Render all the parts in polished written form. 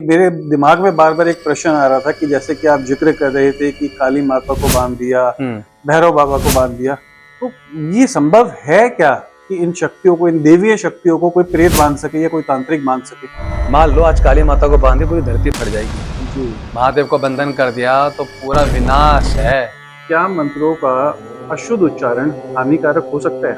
मेरे दिमाग में बार बार एक प्रश्न आ रहा था कि जैसे कि आप जिक्र कर रहे थे कि काली माता को बांध दिया, भैरव बाबा को बांध दिया, तो ये संभव है क्या कि इन शक्तियों को, इन देवीय शक्तियों को कोई प्रेत बांध सके या कोई तांत्रिक बांध सके? मान लो आज काली माता को बांधे पूरी धरती फट जाएगी। जी। महादेव को बंधन कर दिया तो पूरा विनाश है। क्या मंत्रों का अशुद्ध उच्चारण हानिकारक हो सकता है?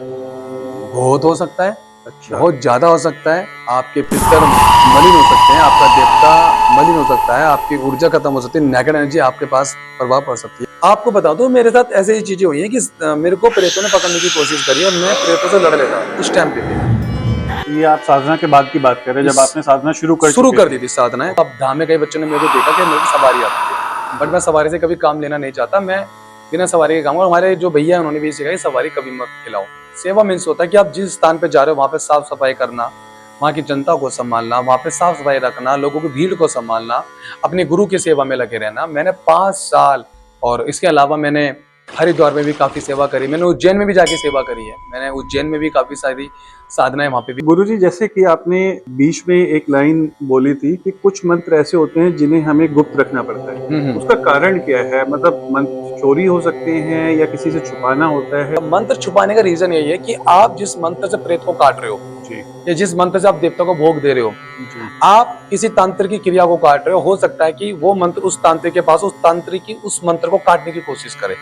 बहुत हो सकता है, अच्छा। बहुत ज्यादा हो सकता है। आपके पितर मलिन हो सकते हैं, आपका देवता मलिन हो सकता है, आपकी ऊर्जा खत्म हो सकती है, नेगेटिव एनर्जी आपके पास प्रभाव पड़ सकती है। आपको बता दो, मेरे साथ ऐसे ही चीजें हुई हैं कि मेरे को प्रेतों ने पकड़ने की कोशिश करी और मैं प्रेतों से लड़ लेता उस टाइम पे। ये आप साधना के बाद की बात कर रहे हैं, जब आपने साधना शुरू कर दी थी साधना। अब धाम में कई बच्चों ने मेरे को देखा कि मेरे को सवारी आती थी, बट मैं सवारी से कभी काम लेना नहीं चाहता। मैं बिना सवारी के काम, और हमारे जो भैया है उन्होंने भी सिखाया सवारी कभी मत खिलाओ। सेवा मीन्स होता है कि आप जिस स्थान पे जा रहे हो वहाँ पे साफ सफाई करना, वहाँ की जनता को संभालना, वहाँ पे साफ सफाई रखना, लोगों की भीड़ को संभालना, अपने गुरु की सेवा में लगे रहना। मैंने 5 साल, और इसके अलावा मैंने हरिद्वार में भी काफी सेवा करी, मैंने उज्जैन में भी जाके सेवा करी है, मैंने उज्जैन में भी काफी सारी साधनाएं वहाँ पे भी। गुरुजी, जैसे कि आपने बीच में एक लाइन बोली थी कि कुछ मंत्र ऐसे होते हैं जिन्हें हमें गुप्त रखना पड़ता है, उसका कारण क्या है? मतलब मंत्र चोरी हो सकते हैं या किसी से छुपाना होता है? मंत्र छुपाने का रीजन यही है कि आप जिस मंत्र से प्रेत को काट रहे हो जी, या जिस मंत्र से आप देवता को भोग दे रहे हो, आप किसी तांत्रिक की क्रिया को काट रहे हो सकता है कि वो मंत्र उस तांत्रिक के पास, उस तांत्रिक की उस मंत्र को काटने की कोशिश करे।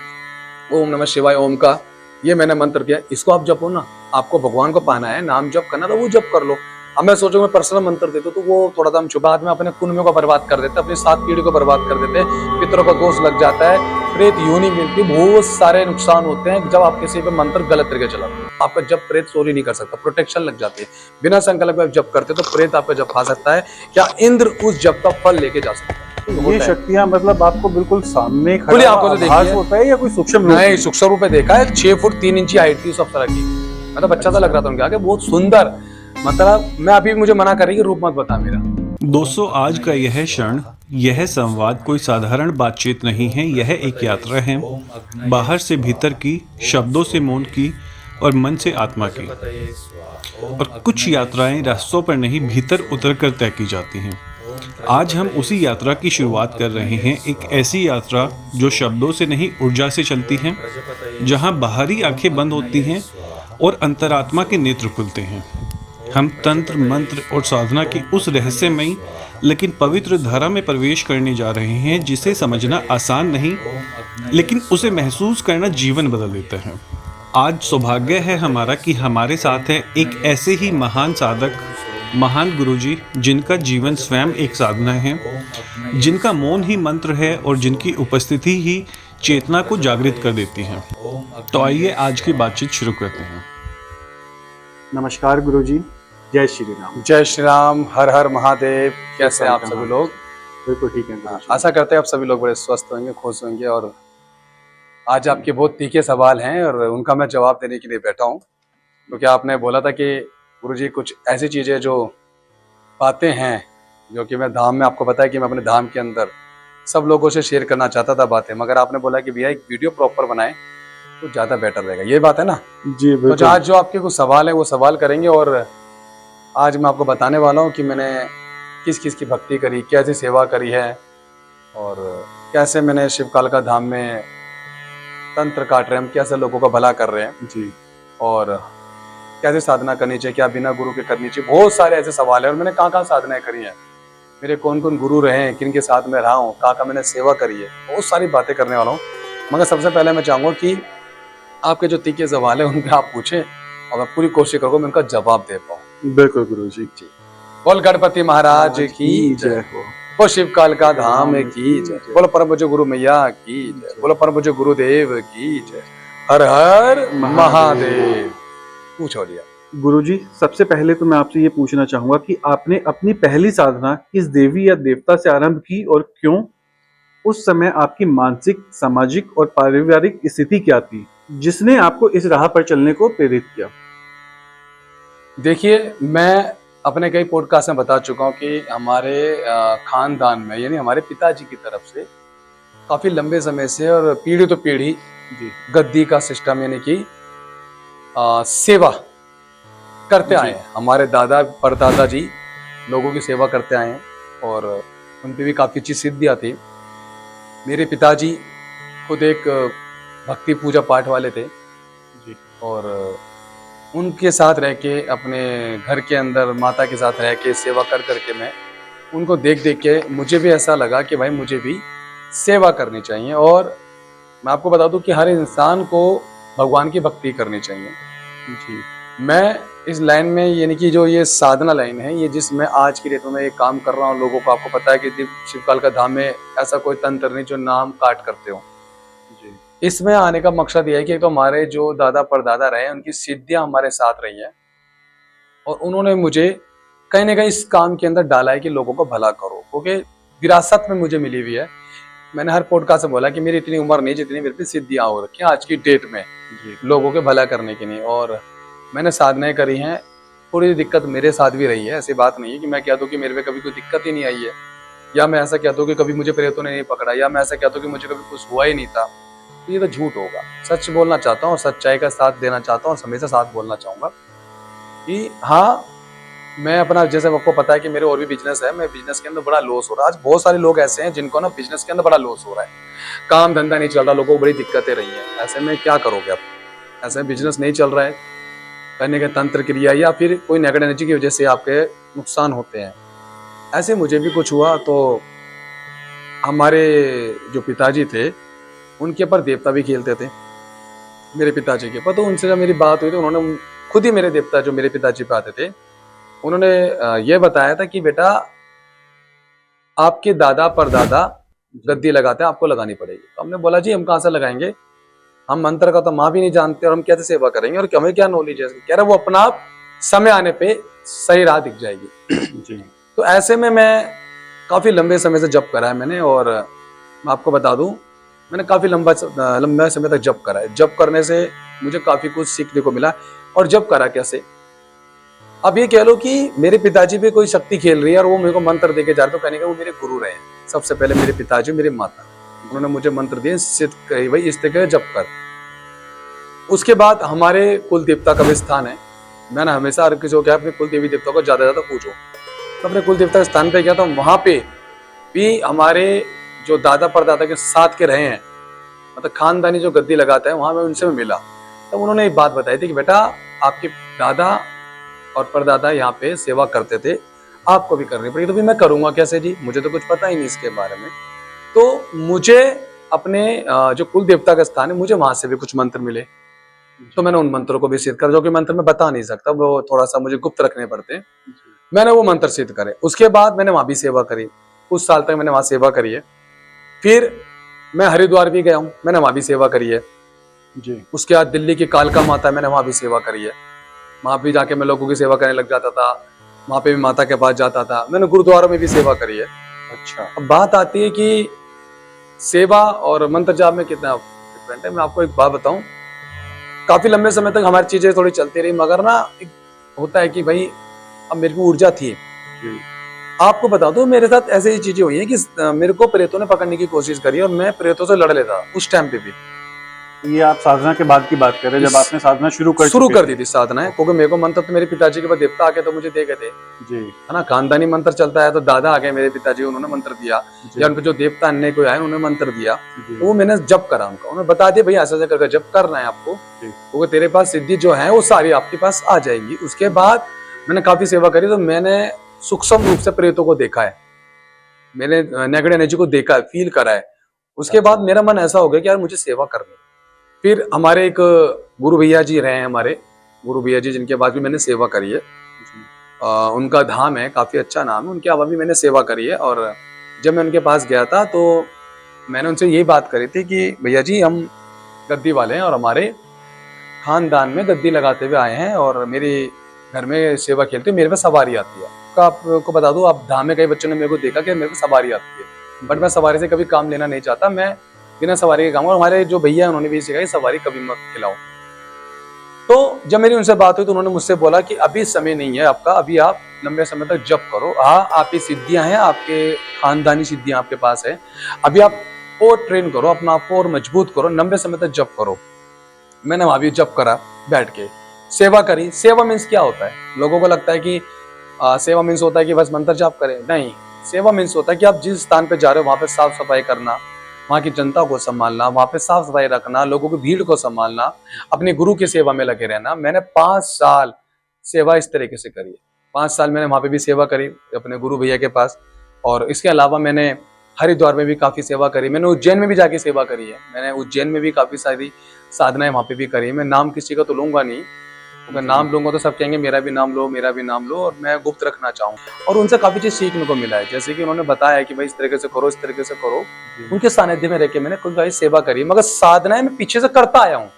ओम नमः शिवाय ओम का ये मैंने मंत्र किया, इसको आप जपो ना, आपको भगवान को पाना है, नाम जप करना, तो वो जप कर लो। अब मैं सोचूं मैं पर्सनल मंत्र देता तो वो थोड़ा सा हम छुपा में अपने कुनमियों को बर्बाद कर देते, अपनी 7 पीढ़ी को बर्बाद कर देते, पितरों को दोष लग जाता है, प्रेत योनि मिलती, बहुत सारे नुकसान होते हैं जब आप किसी पे मंत्र गलत तरीके चलाते हो। आपका जब प्रेत चोरी नहीं कर सकता, प्रोटेक्शन लग जाती है। बिना संकल्प में जब करते तो प्रेत आपका जब खा सकता है, क्या इंद्र उस जब का फल लेके जा सकता है। ये शक्तियां मतलब आपको बिल्कुल सामने खुली आंखों से आभास होता है या कोई सूक्ष्म रूप? नहीं, सूक्ष्म रूप में देखा है। 6 फुट 3 इंची हाइट थी सब तरह की, मतलब बच्चा सा लग रहा था उनके आगे, बहुत सुंदर। मतलब मैं अभी मुझे मना कर रही कि रूप मत बता मेरा। दोस्तों, आज का यह क्षण, यह संवाद कोई साधारण बातचीत नहीं है, यह एक यात्रा है, बाहर से भीतर की, शब्दों से मौन की और मन से आत्मा की। और कुछ यात्राएं रास्तों पर नहीं, भीतर उतरकर तय की जाती हैं। आज हम उसी यात्रा की शुरुआत कर रहे हैं, एक ऐसी यात्रा जो शब्दों से नहीं, ऊर्जा से चलती है, जहां बाहरी आंखें बंद होती हैं और अंतरात्मा के नेत्र खुलते हैं। हम तंत्र, मंत्र और साधना की उस रहस्यमयी लेकिन पवित्र धारा में प्रवेश करने जा रहे हैं, जिसे समझना आसान नहीं, लेकिन उसे महसूस करना जीवन बदल देता है। आज सौभाग्य है हमारा कि हमारे साथ है एक ऐसे ही महान साधक, महान गुरुजी, जिनका जीवन स्वयं एक साधना है, जिनका मौन ही मंत्र है और जिनकी उपस्थिति ही चेतना को जागृत कर देती है। तो आइए आज की बातचीत शुरू करते हैं। नमस्कार गुरुजी, जय श्री राम। जय श्री राम, हर हर महादेव। कैसे हैं आप सभी लोग? बिल्कुल ठीक है। आशा करते हैं आप सभी लोग बड़े स्वस्थ होंगे, खुश होंगे। और आज आपके बहुत तीखे सवाल हैं और उनका मैं जवाब देने के लिए बैठा हूँ, क्योंकि आपने बोला था कि गुरुजी कुछ ऐसी चीजें जो बातें हैं जो कि मैं धाम में, आपको पता है कि मैं अपने धाम के अंदर सब लोगों से शेयर करना चाहता था बातें, मगर आपने बोला कि भैया एक वीडियो प्रॉपर बनाए तो ज्यादा बेटर रहेगा। ये बात है ना जी? तो आज जो आपके कुछ सवाल है वो सवाल करेंगे, और आज मैं आपको बताने वाला हूँ कि मैंने किस किस की भक्ति करी, कैसे सेवा करी है, और कैसे मैंने शिव काल का धाम में तंत्र काट रहे हैं, हम कैसे लोगों का भला कर रहे हैं जी, और कैसे साधना करनी चाहिए, क्या बिना गुरु के करनी चाहिए। बहुत सारे ऐसे सवाल है, और मैंने कहाँ साधनाएं करी हैं, मेरे कौन कौन गुरु रहे हैं, किन के साथ में रहा हूँ, कहाँ मैंने सेवा करी है, बहुत सारी बातें करने वाला हूँ। मगर सबसे पहले मैं चाहूँगा कि आपके जो तीखे सवाल है उन पर आप पूछें और मैं पूरी कोशिश करूँगा मैं उनका जवाब दे पाऊँ। बिल्कुल गुरुजी। जी, बोल गणपति महाराज की जय हो, बोल शिव काल का धाम की जय, बोलो परम पूज्य गुरु मैया की जय, बोलो परम पूज्य गुरुदेव की जय, हर हर महादेव। पूछो लिया गुरुजी, सबसे पहले तो मैं आपसे ये पूछना चाहूंगा कि आपने अपनी पहली साधना किस देवी या देवता से आरंभ की और क्यों? उस समय आपकी मानसिक, सामाजिक और पारिवारिक स्थिति क्या थी जिसने आपको इस राह पर चलने को प्रेरित किया? देखिए, मैं अपने कई पॉडकास्ट में बता चुका हूँ कि हमारे खानदान में, यानी हमारे पिताजी की तरफ से काफी लंबे समय से और पीढ़ी तो पीढ़ी गद्दी का सिस्टम, यानी कि सेवा करते आए हैं। हमारे दादा परदादा जी लोगों की सेवा करते आए हैं, और उन पे भी काफ़ी अच्छी सिद्धियाँ थी। मेरे पिताजी खुद एक भक्ति पूजा पाठ वाले थे जी। और उनके साथ रह के अपने घर के अंदर माता के साथ रह के सेवा कर करके मैं उनको देख देख के मुझे भी ऐसा लगा कि भाई मुझे भी सेवा करनी चाहिए। और मैं आपको बता दूं कि हर इंसान को भगवान की भक्ति करनी चाहिए। जी। मैं इस लाइन में यानी कि जो ये साधना लाइन है, ये जिसमें आज की डेट में मैं ये काम कर रहा हूँ, लोगों को आपको पता है कि शिवकाल का धाम में ऐसा कोई तंत्र नहीं जो नाम काट करते हो। जी। इसमें आने का मकसद ये है कि एक तो हमारे जो दादा परदादा रहे उनकी सिद्धियां हमारे साथ रही हैं और उन्होंने मुझे कहीं ना कहीं इस काम के अंदर डाला है कि लोगों को भला करो, क्योंकि विरासत में मुझे मिली हुई है। मैंने हर पॉडकास्ट में बोला कि मेरी इतनी उम्र नहीं जितनी मेरे पे सिद्धियां हो रखी हैं आज की डेट में जी। लोगों के भला करने के लिए। और मैंने साधनाएं करी हैं, थोड़ी दिक्कत मेरे साथ भी रही है। ऐसी बात नहीं है कि मैं कह दूं कि मेरे पे कभी कोई दिक्कत ही नहीं आई है, या मैं ऐसा कहता हूँ कि कभी मुझे प्रेतों ने नहीं पकड़ा, या मैं ऐसा कहता हूँ कि मुझे कभी कुछ हुआ ही नहीं था। तो ये तो झूठ होगा। सच बोलना चाहता हूँ और सच्चाई का साथ देना चाहता हूँ और हमेशा साथ बोलना चाहूंगा कि हाँ, मैं अपना, जैसे आपको पता है कि मेरे और भी बिजनेस है, मैं बिजनेस के अंदर बड़ा लॉस हो रहा है। आज बहुत सारे लोग ऐसे हैं जिनको ना बिजनेस के अंदर बड़ा लॉस हो रहा है, काम धंधा नहीं चल रहा, लोगों को बड़ी दिक्कतें रही हैं। ऐसे में क्या करोगे आप? ऐसे में बिजनेस नहीं चल रहा है, करने के तंत्र क्रिया या फिर कोई नेगेटिव एनर्जी की वजह से आपके नुकसान होते हैं। ऐसे मुझे भी कुछ हुआ तो हमारे जो पिताजी थे उनके ऊपर देवता भी खेलते थे मेरे पिताजी के ऊपर। तो उनसे जब मेरी बात हुई तो उन्होंने खुद ही मेरे देवता जो मेरे पिताजी पे आते थे उन्होंने ये बताया था कि बेटा आपके दादा परदादा गद्दी लगाते हैं, आपको लगानी पड़ेगी। तो हमने बोला जी हम कहाँ से लगाएंगे, हम मंत्र का तो माँ भी नहीं जानते और हम कैसे सेवा करेंगे और हमें क्या नॉलेज है। कह रहे वो अपना आप समय आने पे सही राह दिख जाएगी। जी। तो ऐसे में मैं काफी लंबे समय से जप करा है मैंने, और मैं आपको बता दूं मैंने काफी लंबा समय तक जप करा है। जप करने से मुझे काफी कुछ सीखने को मिला। और जप करा कैसे, अब ये कह लो कि मेरे पिताजी पे कोई शक्ति खेल रही है और वो मेरे को मंत्र देके जा रहे, तो कहने का वो मेरे गुरु रहे हैं। सबसे पहले मेरे पिताजी, मेरी माता, उन्होंने मुझे मंत्र दिए, सिद्ध कही भाई इस तरह जप कर। उसके बाद हमारे कुल देवता का भी स्थान है। मैंने हमेशा हर किसी को कहा अपने कुल देवी देवता को ज्यादा ज्यादा पूछो। तो अपने कुल देवता के स्थान पे गया था, वहां पे भी हमारे जो दादा परदादा के साथ के रहे हैं, मतलब खानदानी जो गद्दी लगाता है, वहां मैं उनसे मिला। तब उन्होंने एक बात बताई थी कि बेटा आपके दादा और परदादा यहाँ पे सेवा करते थे, आपको भी करनी पड़ेगी। तो फिर मैं करूंगा कैसे जी, मुझे तो कुछ पता ही नहीं इसके बारे में। तो मुझे अपने जो कुल देवता का स्थान है, मुझे वहां से भी कुछ मंत्र मिले। तो मैंने उन मंत्रों को भी सिद्ध कर, जो कि मंत्र मैं बता नहीं सकता, वो थोड़ा सा मुझे गुप्त रखने पड़ते हैं। मैंने वो मंत्र सिद्ध करे। उसके बाद मैंने वहां भी सेवा करी, कुछ साल तक मैंने वहां सेवा करी है। फिर मैं हरिद्वार भी गया हूँ, मैंने वहां भी सेवा करी है जी। उसके बाद दिल्ली की कालका माता, मैंने वहां भी सेवा करी है। वहां भी जाके मैं लोगों की सेवा करने लग जाता था, वहां पे भी माता के पास जाता था। मैंने गुरुद्वारों में भी सेवा करी है। अच्छा। अब बात आती है कि सेवा और मंत्र जाप में कितना डिफरेंट है। मैं आपको एक बात बताऊं, काफी लंबे समय तक हमारी चीजें थोड़ी चलती रही, मगर ना एक होता है कि भाई अब मेरे को ऊर्जा थी। जी। आपको बता दो मेरे साथ ऐसी चीजें हुई हैं कि मेरे को प्रेतों ने पकड़ने की कोशिश करी और मैं प्रेतों से लड़ लेता उस टाइम पे भी। ये आप साधना के बाद की बात कर रहे हैं, जब आपने साधना शुरू कर दी थी साधनाएं, क्योंकि मेरे को मंत्र तो मेरे पिताजी के बाद देवता आके तो मुझे दे गए थे, जी। है ना। खानदानी मंत्र चलता है, तो दादा आ गए मेरे पिताजी, उन्होंने मंत्र दिया, जी। या उनपे जो देवता अन्य कोई आए उन्होंने मंत्र दिया। जी। तो वो मैंने जप करा उनका, उन्होंने बता दिया भाई ऐसा ऐसा करके जप करना है आपको, जी। क्योंकि तेरे पास सिद्धि जो है वो सारी आपके पास आ जाएंगी। उसके बाद मैंने काफी सेवा करी, तो मैंने सूक्ष्म रूप से प्रेतों को देखा है, मैंने नेगेटिव एनर्जी को देखा है, फील करा है। उसके बाद मेरा मन ऐसा हो गया कि यार मुझे सेवा करनी। फिर हमारे एक गुरु भैया जी रहे हैं, हमारे गुरु भैया जी, जिनके बाद भी मैंने सेवा करी है। उनका धाम है, काफी अच्छा नाम है, उनके बाद भी मैंने सेवा करी है। और जब मैं उनके पास गया था तो मैंने उनसे यही बात करी थी कि भैया जी हम गद्दी वाले हैं और हमारे खानदान में गद्दी लगाते हुए आए हैं और मेरे घर में सेवा खेलते, मेरे पे सवारी आती है। तो आपको बता दूं, आप धाम में कई बच्चों ने मेरे को देखा कि मेरे को सवारी आती है, बट मैं सवारी से कभी काम लेना नहीं चाहता, मैं बिना सवारी के काम। और हमारे जो भैया हैं उन्होंने भी सिखाई सवारी कभी मत खिलाओ। तो जब मेरी उनसे बात हुई तो उन्होंने मुझसे बोला कि अभी समय नहीं है आपका, अभी आप लंबे समय तक जप करो। हाँ आपकी सिद्धियां हैं, आपके खानदानी सिद्धियां आपके पास है, अभी आप और ट्रेन करो अपना आप को और मजबूत करो, लंबे समय तक जप करो। मैंने वहां भी जप करा, बैठ के सेवा करी। सेवा मीन्स क्या होता है, लोगों को लगता है कि सेवा मीन्स होता है कि बस मंत्र जाप करें, नहीं। सेवा मीन्स होता है कि आप जिस स्थान पे जा रहे हो वहां पे साफ सफाई करना, वहाँ की जनता को संभालना, वहां पे साफ सफाई रखना, लोगों की भीड़ को संभालना, अपने गुरु की सेवा में लगे रहना। मैंने 5 साल सेवा इस तरीके से करी है। 5 साल मैंने वहां पे भी सेवा करी अपने गुरु भैया के पास, और इसके अलावा मैंने हरिद्वार में भी काफी सेवा करी, मैंने उज्जैन में भी जाके सेवा करी है, मैंने उज्जैन में भी काफी सारी साधनाएं वहां पे भी करी। मैं नाम किसी का तो लूंगा नहीं, अगर नाम लूंगा तो सब कहेंगे मेरा भी नाम लो, मेरा भी नाम लो, और मैं गुप्त रखना चाहूंगा। और उनसे काफी चीज सीखने को मिला है, जैसे कि उन्होंने बताया कि भाई इस तरीके से करो, इस तरीके से करो। उनके सानिध्य में रह के मैंने खुद भाई सेवा करी, मगर साधनाएं मैं पीछे से करता आया हूँ।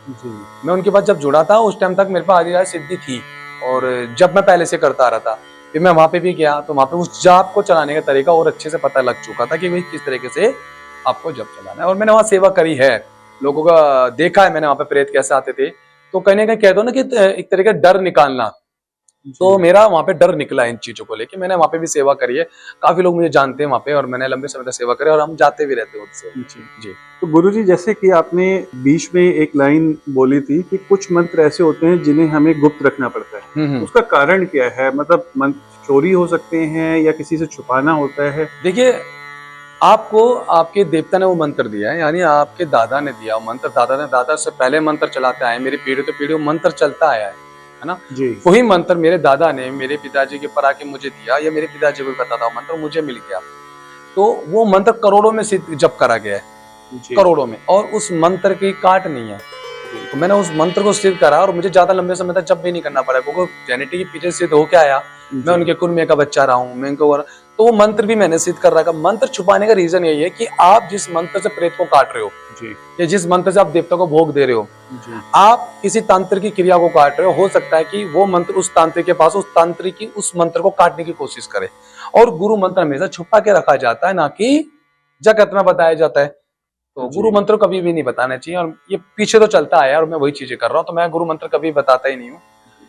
मैं उनके पास जब जुड़ा था उस टाइम तक मेरे पास आदि सिद्धि थी, और जब मैं पहले से करता आ रहा था, फिर मैं वहां पे भी गया तो वहां पे उस जाप को चलाने का तरीका और अच्छे से पता लग चुका था कि भाई किस तरीके से आपको जप चलाना है। और मैंने वहां सेवा करी है, लोगों का देखा है मैंने वहां पे प्रेत कैसे आते थे, तो कहीं ना कहीं कह दो ना कि एक तरीके डर निकालना, तो मेरा वहां पे डर निकला इन चीजों को लेके। मैंने वहां पे भी सेवा करी है, काफी लोग मुझे जानते हैं वहां पे, और मैंने लंबे समय तक सेवा करी, और हम जाते भी रहते हैं उससे। जी तो गुरुजी, जैसे कि आपने बीच में एक लाइन बोली थी कि कुछ मंत्र ऐसे होते हैं जिन्हें हमें गुप्त रखना पड़ता है, उसका कारण क्या है? मतलब मंत्र चोरी हो सकते हैं या किसी से छुपाना होता है? देखिए, आपको आपके देवता ने वो मंत्र दिया है, यानी आपके दादा ने दिया वो मंत्र, दादा से पहले मंत्र चलाते आए, मेरी पीढ़ी तो पीढ़ी वो मंत्र चलता आया है ना जी। वही मंत्र मेरे दादा ने मेरे पिताजी के पर आके मुझे दिया, या मेरे पिताजी को पता था वो मंत्र मुझे मिल गया। तो वो मंत्र करोड़ों में सिद्ध जप करा गया है, करोड़ों में, और उस मंत्र की काट नहीं है। तो मैंने उस मंत्र को सिद्ध करा, और मुझे ज्यादा लंबे समय तक जप भी नहीं करना पड़ा, क्योंकि जेनेटिक के पीछे सिद्ध होके आया, मैं उनके कुल में का बच्चा रहा हूँ, मैं इनको, तो वो मंत्र भी मैंने सिद्ध कर रखा। मंत्र छुपाने का रीजन यही है कि आप जिस मंत्र से प्रेत को काट रहे हो जी, या जिस मंत्र से आप देवता को भोग दे रहे हो जी, आप किसी तांत्र की क्रिया को काट रहे हो सकता है कि वो मंत्र उस तांत्रिक के पास, उस तांत्रिक की उस मंत्र को काटने की कोशिश करे। और गुरु मंत्र हमेशा छुपा के रखा जाता है, ना कि जगत में बताया जाता है। तो गुरु मंत्र कभी भी नहीं बताना चाहिए, और ये पीछे तो चलता आया और मैं वही चीजें कर रहा हूँ, तो मैं गुरु मंत्र कभी बताता ही नहीं हूँ।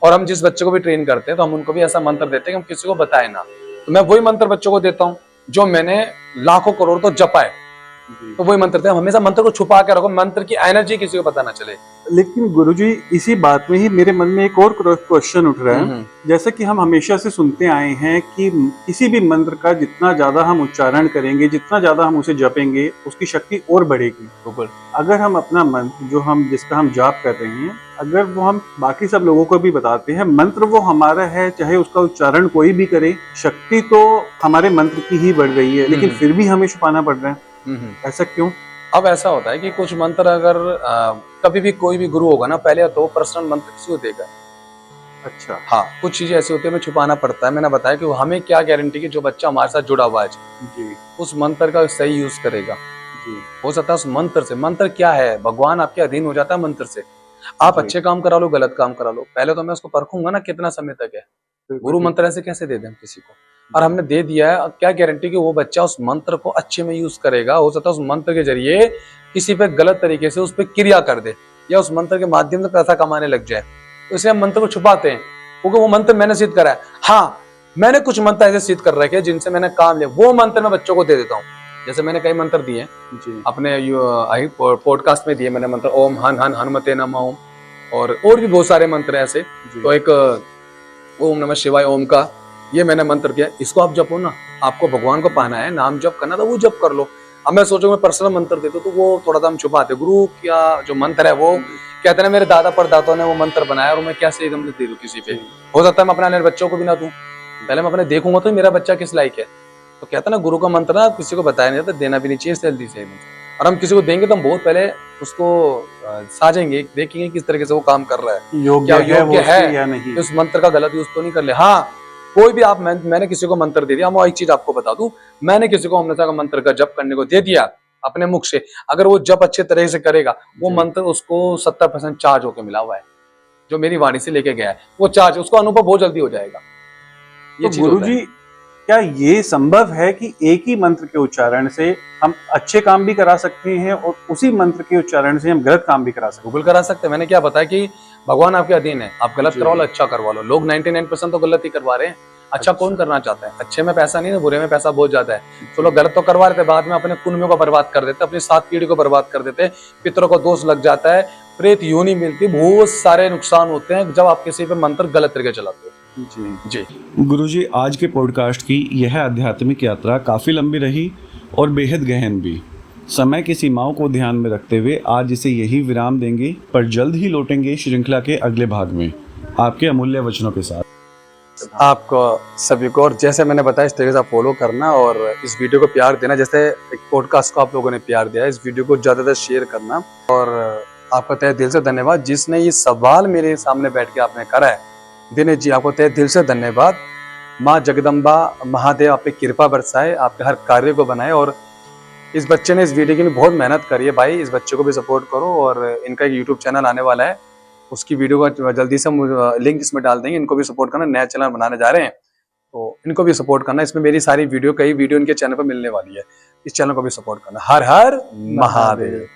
और हम जिस बच्चे को भी ट्रेन करते हैं तो हम उनको भी ऐसा मंत्र देते हैं कि हम किसी को बताए ना, तो मैं वही मंत्र बच्चों को देता हूँ जो मैंने लाखों करोड़ तो जपा है, तो वही मंत्र थे। हमेशा मंत्र को छुपा के रखो, मंत्र की एनर्जी किसी को पता ना चले। लेकिन गुरुजी, इसी बात में ही मेरे मन में एक और क्वेश्चन उठ रहा है। जैसे कि हम हमेशा से सुनते आए हैं कि किसी भी मंत्र का जितना ज्यादा हम उच्चारण करेंगे, जितना ज्यादा हम उसे जपेंगे, उसकी शक्ति और बढ़ेगी। अगर हम अपना मंत्र जो हम जिसका हम जाप कर रहे हैं, अगर वो हम बाकी सब लोगों को भी बताते हैं, मंत्र वो हमारा है, चाहे उसका उच्चारण कोई भी करे, शक्ति तो हमारे मंत्र की ही बढ़ रही है, लेकिन फिर भी हमें छुपाना पड़ रहा है। ऐसा क्यों? अब ऐसा होता है कि कुछ मंत्र अगर कभी भी कोई भी गुरु होगा ना, पहले तो पर्सनल मंत्र किसी को देगा। अच्छा। हाँ, कुछ चीजें ऐसी होती है हमें छुपाना पड़ता है। मैंने बताया कि हमें क्या गारंटी कि जो बच्चा हमारे साथ जुड़ा हुआ है जी, उस मंत्र का सही यूज करेगा। जी, हो सकता है उस मंत्र से, मंत्र क्या है, भगवान आपके अधीन हो जाता है मंत्र से। आप अच्छे काम करा लो, गलत काम करा लो, पहले तो मैं उसको परखूंगा ना कितना समय तक है। गुरु मंत्र ऐसे कैसे दे दें हम किसी को, और हमने दे दिया है, क्या गारंटी कि वो बच्चा उस मंत्र को अच्छे में यूज करेगा। हो सकता है उस मंत्र के जरिए किसी पे गलत तरीके से उस पर क्रिया कर दे, या उस मंत्र के माध्यम से पैसा कमाने लग जाए। तो इसलिए हम मंत्र को छुपाते हैं, क्योंकि वो मंत्र मैंने सिद्ध करा है। हाँ, मैंने कुछ मंत्र ऐसे सिद्ध कर रखे हैं जिनसे मैंने काम लिया, वो मंत्र मैं बच्चों को दे देता हूँ। जैसे मैंने कई मंत्र दिए अपने पॉडकास्ट में दिए मैंने मंत्र, ओम हन हन हनुमते नमः ओम, और भी बहुत सारे मंत्र हैं ऐसे। तो एक ओम नमः शिवाय ओम का ये मैंने मंत्र किया, इसको आप जपो ना, आपको भगवान को पाना है, नाम जप करना तो वो जप कर लो। अब मैं सोचूं मैं पर्सनल मंत्र दे दूं तो वो थोड़ा सा हम छुपाते। गुरु क्या जो मंत्र है वो कहते हैं मेरे दादा परदाताओं ने वो मंत्र बनाया, और मैं कैसे एकदम से दे दूं किसी पे। हो सकता है मैं अपने बच्चों को भी ना दूं, पहले मैं अपने देखूंगा तो मेरा बच्चा किस लायक है। तो कहता ना गुरु का मंत्र ना किसी को बताया नहीं जाता, देना भी नहीं चाहिए जल्दी से। और हम किसी को देंगे तो हम बहुत पहले उसको साजेंगे, देखेंगे किस तरीके से वो काम कर रहा है, योग्य है या नहीं, उस मंत्र का गलत यूज तो नहीं कर ले। हाँ, कोई भी आप मैंने किसी को मंत्र दे दिया, मैं एक चीज आपको बता दूं, मैंने किसी को हमेशा का मंत्र का जप करने को दे दिया अपने मुख से, अगर वो जप अच्छे तरह से करेगा, वो मंत्र उसको 70% चार्ज होकर मिला हुआ है, जो मेरी वाणी से लेके गया है वो चार्ज, उसको अनुभव बहुत जल्दी हो जाएगा। ये तो गुरुजी, क्या ये संभव है कि एक ही मंत्र के उच्चारण से हम अच्छे काम भी करा सकते हैं और उसी मंत्र के उच्चारण से हम गलत काम भी करा सकते हैं? बिल्कुल करा सकते हैं। मैंने क्या बताया कि भगवान आपके अधीन है, आप गलत करवा लो, अच्छा करवा लो। लोग 99% तो गलत ही करवा रहे हैं, अच्छा कौन करना चाहता है? अच्छे में पैसा नहीं है, बुरे में पैसा बहुत ज्यादा है। तो लोग गलत तो करवा रहे थे, बाद में अपने कुनमियों को बर्बाद कर देते, अपनी 7 पीढ़ी को बर्बाद कर देते, पितरों को दोष लग जाता है, प्रेत योनि मिलती, बहुत सारे नुकसान होते हैं जब आप किसी पे मंत्र गलत तरीके चलाते हो। जी जी। गुरुजी, आज के पॉडकास्ट की यह आध्यात्मिक यात्रा काफ़ी लंबी रही और बेहद गहन भी। समय की सीमाओं को ध्यान में रखते हुए आज इसे यही विराम देंगे, पर जल्द ही लौटेंगे श्रृंखला के अगले भाग में आपके अमूल्य वचनों के साथ। आपको सभी को, और जैसे मैंने बताया इस तरीके से आप फॉलो करना और इस वीडियो को प्यार देना। जैसे एक पॉडकास्ट को आप लोगों ने प्यार दिया, इस वीडियो को ज़्यादातर शेयर करना। और आपका तहे दिल से धन्यवाद जिसने ये सवाल मेरे सामने बैठ के आपने करा है। दिनेश जी, आपको तहे दिल से धन्यवाद। माँ जगदम्बा महादेव आप पे कृपा बरसाए, आपके हर कार्य को बनाए। और इस बच्चे ने इस वीडियो के लिए बहुत मेहनत करी है भाई, इस बच्चे को भी सपोर्ट करो। और इनका एक यूट्यूब चैनल आने वाला है, उसकी वीडियो का जल्दी से लिंक इसमें डाल देंगे। इनको भी सपोर्ट करना, नया चैनल बनाने जा रहे हैं तो इनको भी सपोर्ट करना। इसमें मेरी सारी वीडियो, कई वीडियो इनके चैनल पर मिलने वाली है, इस चैनल को भी सपोर्ट करना। हर हर महादेव।